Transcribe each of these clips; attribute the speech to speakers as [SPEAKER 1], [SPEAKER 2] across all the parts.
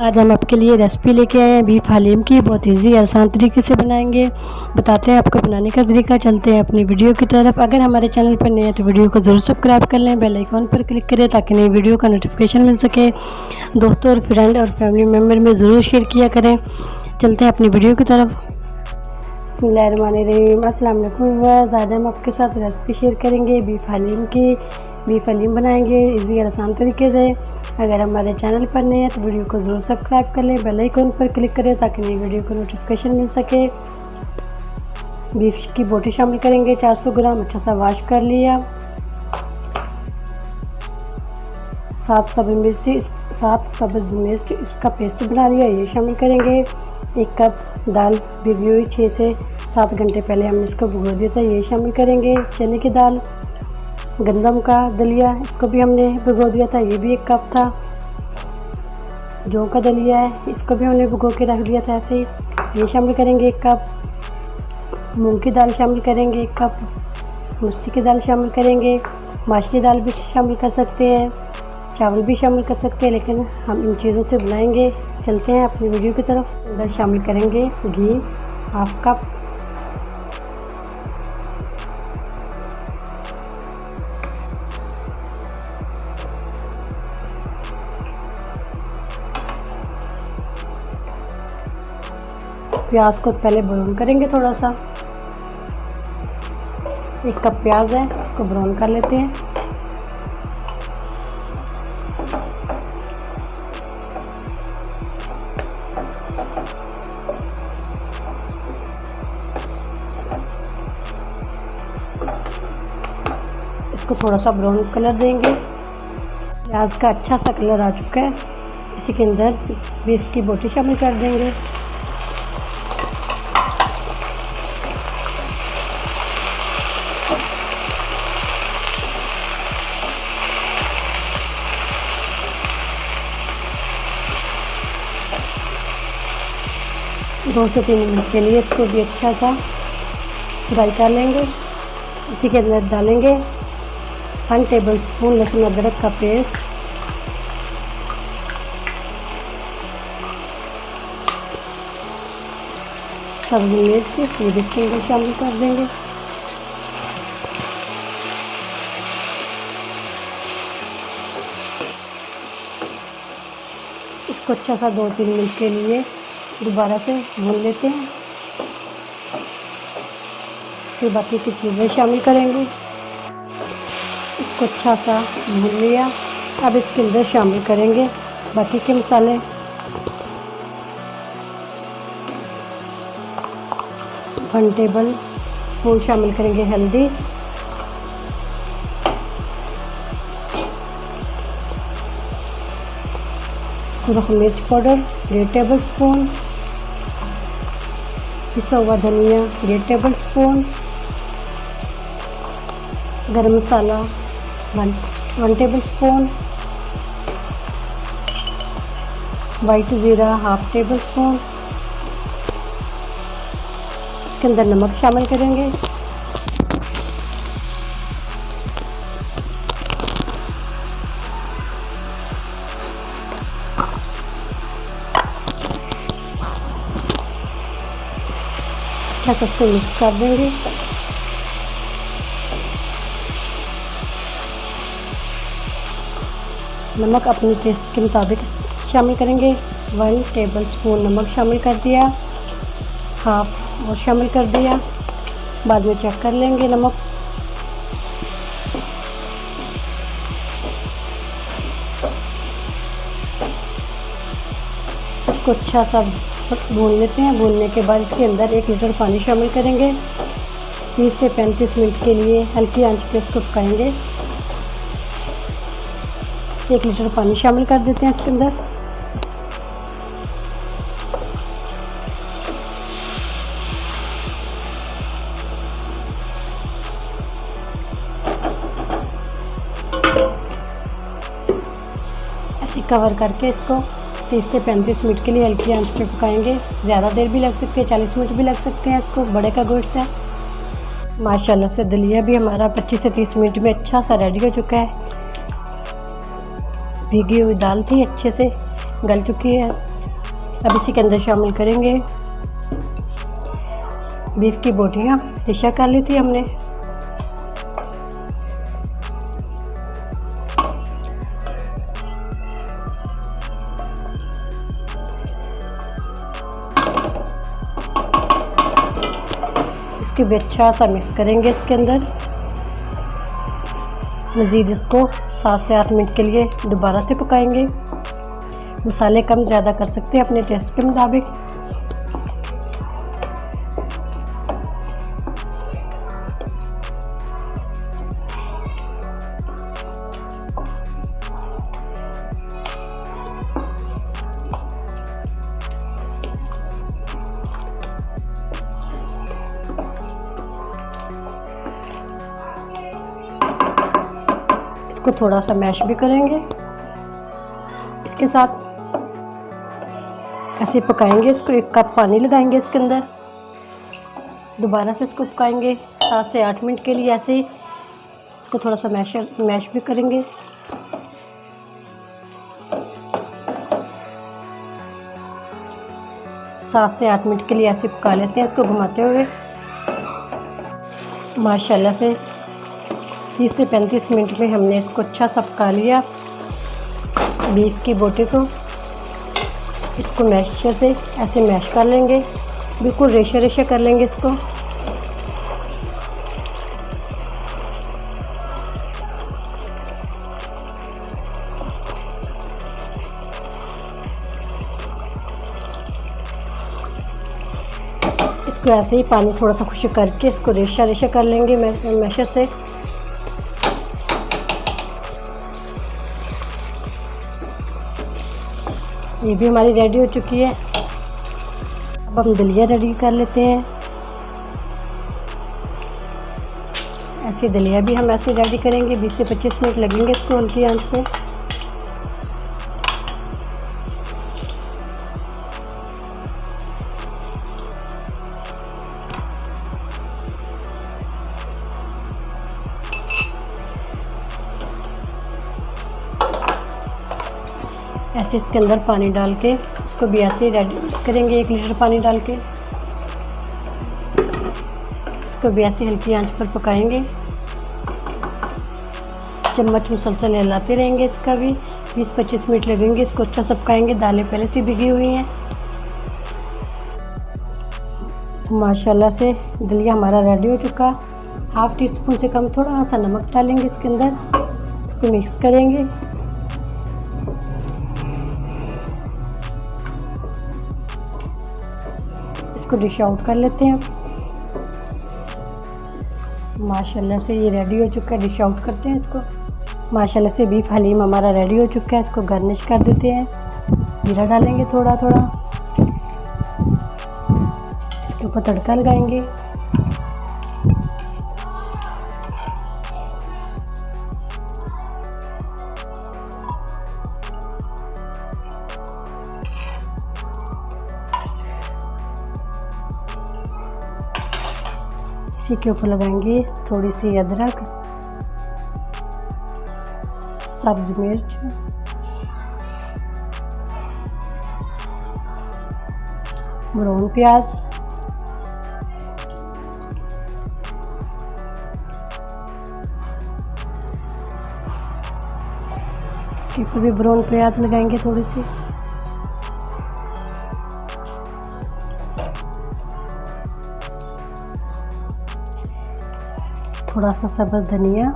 [SPEAKER 1] आज हम आपके लिए रेसिपी लेके आए हैं बीफ हलीम की। बहुत इजी आसान तरीके से बनाएंगे। बताते हैं आपको बनाने का तरीका। चलते हैं अपनी वीडियो की तरफ। अगर हमारे चैनल पर नए हैं तो वीडियो को ज़रूर सब्सक्राइब कर लें, बेल आइकॉन पर क्लिक करें ताकि नई वीडियो का नोटिफिकेशन मिल सके। दोस्तों और फ्रेंड और फैमिली मेम्बर में ज़रूर शेयर किया करें। चलते हैं अपनी वीडियो की तरफ। बिस्मिल्लाहिर्रहमानिर्रहीम। अस्सलाम वालेकुम। आज हम आपके साथ रेसिपी शेयर करेंगे बीफ हलीम की। बीफ हलीम बनाएंगे इजी और आसान तरीके से। अगर हमारे चैनल पर नए हैं तो वीडियो को ज़रूर सब्सक्राइब कर लें, बेल आइकन पर क्लिक करें ताकि नई वीडियो को नोटिफिकेशन मिल सके। बीफ की बोटी शामिल करेंगे 400 ग्राम, अच्छा सा वॉश कर लिया। 7 सब्ज़ मिर्च इसका पेस्ट बना लिया, ये शामिल करेंगे। 1 कप दाल भिगी हुई 6 से 7 घंटे पहले हमने इसको भिगो दिया था, ये शामिल करेंगे। चने की दाल, गंदम का दलिया, इसको भी हमने भिगो दिया था, ये भी 1 कप था। जौ का दलिया है, इसको भी हमने भिगो के रख दिया था ऐसे ही, ये शामिल करेंगे 1 कप। मूंग की दाल शामिल करेंगे 1 कप। मसूर की दाल शामिल करेंगे। माश दाल भी शामिल कर सकते हैं, चावल भी शामिल कर सकते हैं, लेकिन हम इन चीज़ों से बनाएंगे। चलते हैं अपनी वीडियो की तरफ। अंदर शामिल करेंगे घी 1/2 कप। प्याज को पहले ब्राउन करेंगे थोड़ा सा। 1 कप प्याज है, इसको ब्राउन कर लेते हैं। इसको थोड़ा सा ब्राउन कलर देंगे। प्याज का अच्छा सा कलर आ चुका है, इसी के अंदर बीफ की बोटी शामिल कर देंगे। दो से 3 मिनट के लिए इसको भी अच्छा सा फ्राई कर लेंगे। इसी के अंदर डालेंगे 1 टेबल स्पून लहसुन अदरक का पेस्ट, सब्जी मिर्च, ये भी इसके अंदर शामिल कर देंगे। इसको अच्छा सा 2-3 मिनट के लिए दोबारा से भून लेते हैं। फिर बाकी की चीज़ें शामिल करेंगे। इसको अच्छा सा भून लिया। अब इसके अंदर शामिल करेंगे बाकी के मसाले। वन टेबल स्पून शामिल करेंगे हल्दी, सुरख मिर्च पाउडर 1.5 टेबल स्पून, पिसा हुआ धनिया 1.5 टेबल स्पून, गरम मसाला 1 टेबल स्पून, वाइट ज़ीरा 1/2 टेबल स्पून। इसके अंदर नमक शामिल करेंगे। अच्छा सा इसको मिक्स कर देंगे। नमक अपने टेस्ट के मुताबिक शामिल करेंगे। 1 टेबल स्पून नमक शामिल कर दिया, 1/2 और शामिल कर दिया। बाद में चेक कर लेंगे नमक। इसको अच्छा सा भून लेते हैं। भूनने के बाद इसके अंदर 1 लीटर पानी शामिल करेंगे। 30 से 35 मिनट के लिए हल्की आंच पे इसको पकाएंगे। 1 लीटर पानी शामिल कर देते हैं इसके अंदर। ऐसे कवर करके इसको 30 से 35 मिनट के लिए हल्की आंच पे पकाएंगे। ज़्यादा देर भी लग सकती है, 40 मिनट भी लग सकते हैं। इसको बड़े का गोश्त है। माशाल्लाह से दलिया भी हमारा 25 से 30 मिनट में अच्छा सा रेडी हो चुका है। भीगी हुई दाल थी, अच्छे से गल चुकी है। अब इसी के अंदर शामिल करेंगे बीफ की बोटियाँ डिशा कर ली थी हमने। इसको भी अच्छा सा मिक्स करेंगे इसके अंदर। मज़ीद इसको 7 से 8 मिनट के लिए दोबारा से पकाएंगे। मसाले कम ज़्यादा कर सकते हैं अपने टेस्ट के मुताबिक। इसको थोड़ा सा मैश भी करेंगे। इसके साथ ऐसे पकाएंगे इसको। 1 कप पानी लगाएंगे इसके अंदर। दोबारा से इसको पकाएंगे 7 से 8 मिनट के लिए ऐसे ही। इसको थोड़ा सा मैश भी करेंगे। सात से 8 मिनट के लिए ऐसे पका लेते हैं इसको घुमाते हुए। माशाल्लाह से 30 से 35 मिनट में हमने इसको अच्छा सा पका लिया बीफ की बोटी को। इसको मैशर से ऐसे मैश कर लेंगे, बिल्कुल रेशा रेशा कर लेंगे इसको। इसको ऐसे ही पानी थोड़ा सा खुश्क करके इसको रेशा रेशा कर लेंगे मैशर से। ये भी हमारी रेडी हो चुकी है। अब हम दलिया रेडी कर लेते हैं। ऐसे दलिया भी हम ऐसे रेडी करेंगे। 20 से 25 मिनट लगेंगे इसको हल्की आंच पे। ऐसे इसके अंदर पानी डाल के इसको भी ऐसे ही रेडी करेंगे। 1 लीटर पानी डाल के इसको भी ऐसे हल्की आंच पर पकाएंगे। चम्मच मुसलसल हिलाते रहेंगे। इसका भी 20-25 मिनट लगेंगे। इसको अच्छा सा पकाएंगे। दालें पहले से भिगी हुई हैं। माशाल्लाह से दलिया हमारा रेडी हो चुका। 1/2 टीस्पून से कम थोड़ा सा नमक डालेंगे इसके अंदर। इसको मिक्स करेंगे। इसको डिश आउट कर लेते हैं। माशाल्लाह से ये रेडी हो चुका है। डिश आउट करते हैं इसको। माशाल्लाह से बीफ हलीम हमारा रेडी हो चुका है। इसको गार्निश कर देते हैं। जीरा डालेंगे थोड़ा थोड़ा। इसके ऊपर तड़का लगाएंगे। इसी के ऊपर लगाएंगे थोड़ी सी अदरक, सब्ज मिर्च, ब्राउन प्याज, इसके ऊपर भी ब्राउन प्याज लगाएंगे थोड़ी सी। थोड़ा सा सब्ज़ धनिया,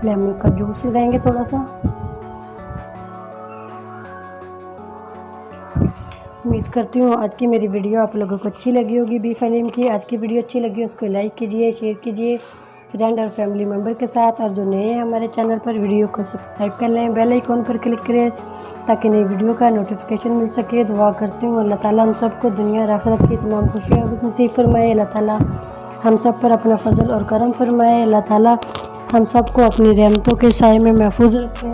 [SPEAKER 1] लेमन का जूस लगाएंगे थोड़ा सा। उम्मीद करती हूँ आज की मेरी वीडियो आप लोगों को अच्छी लगी होगी। बीफ हलीम की आज की वीडियो अच्छी लगी उसको लाइक कीजिए, शेयर कीजिए फ्रेंड और फैमिली मेम्बर के साथ। और जो नए हैं हमारे चैनल पर वीडियो को सब्सक्राइब कर लें, बेल आइकॉन पर क्लिक करें ताकि नई वीडियो का नोटिफिकेशन मिल सके। दुआ करती हूँ अल्लाह ताला हम सबको दुनिया और आखिरत की तमाम खुशियाँ नसीब फरमाए। अल्लाह ताला हम सब पर अपना फजल और करम फरमाए। अल्लाह ताला हम सबको अपनी रहमतों के साए में महफूज रखें।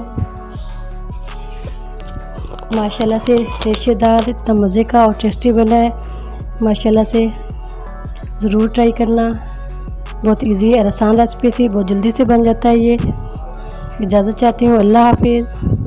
[SPEAKER 1] माशाल्लाह से रेशेदार इतना मज़े का और टेस्टी बना है। माशाल्लाह से ज़रूर ट्राई करना। बहुत इजी और आसान रेसिपी थी, बहुत जल्दी से बन जाता है ये। इजाज़त चाहती हूँ, अल्लाह हाफिज़।